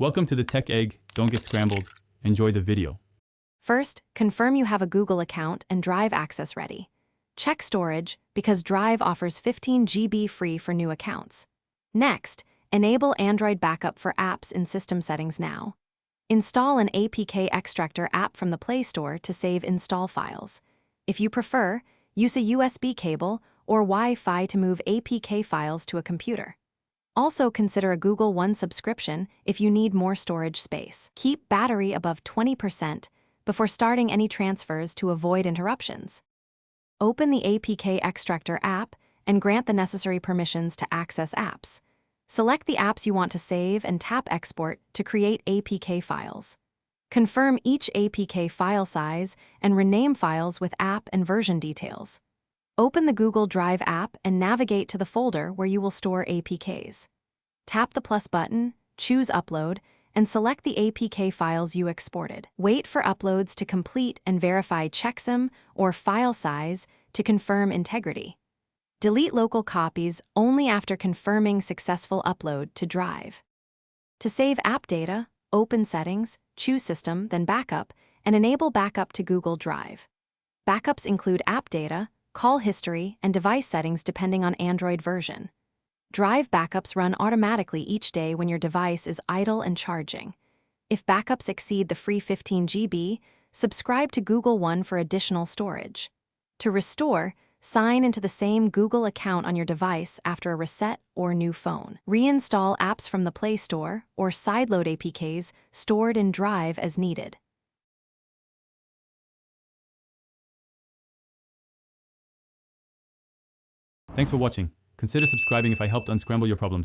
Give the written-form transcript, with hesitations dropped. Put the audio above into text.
Welcome to the Tech Egg. Don't get scrambled. Enjoy the video. First, confirm you have a Google account and Drive access ready. Check storage, because Drive offers 15 GB free for new accounts. Next, enable Android backup for apps in System Settings now. Install an APK Extractor app from the Play Store to save install files. If you prefer, use a USB cable or Wi-Fi to move APK files to a computer. Also consider a Google One subscription if you need more storage space. Keep battery above 20% before starting any transfers to avoid interruptions. Open the APK Extractor app and grant the necessary permissions to access apps. Select the apps you want to save and tap Export to create APK files. Confirm each APK file size and rename files with app and version details. Open the Google Drive app and navigate to the folder where you will store APKs. Tap the plus button, choose Upload, and select the APK files you exported. Wait for uploads to complete and verify checksum or file size to confirm integrity. Delete local copies only after confirming successful upload to Drive. To save app data, open Settings, choose System, then Backup, and enable backup to Google Drive. Backups include app data, call history, and device settings depending on Android version. Drive backups run automatically each day when your device is idle and charging. If backups exceed the free 15 GB, subscribe to Google One for additional storage. To restore, sign into the same Google account on your device after a reset or new phone. Reinstall apps from the Play Store or sideload APKs stored in Drive as needed. Thanks for watching. Consider subscribing if I helped unscramble your problems.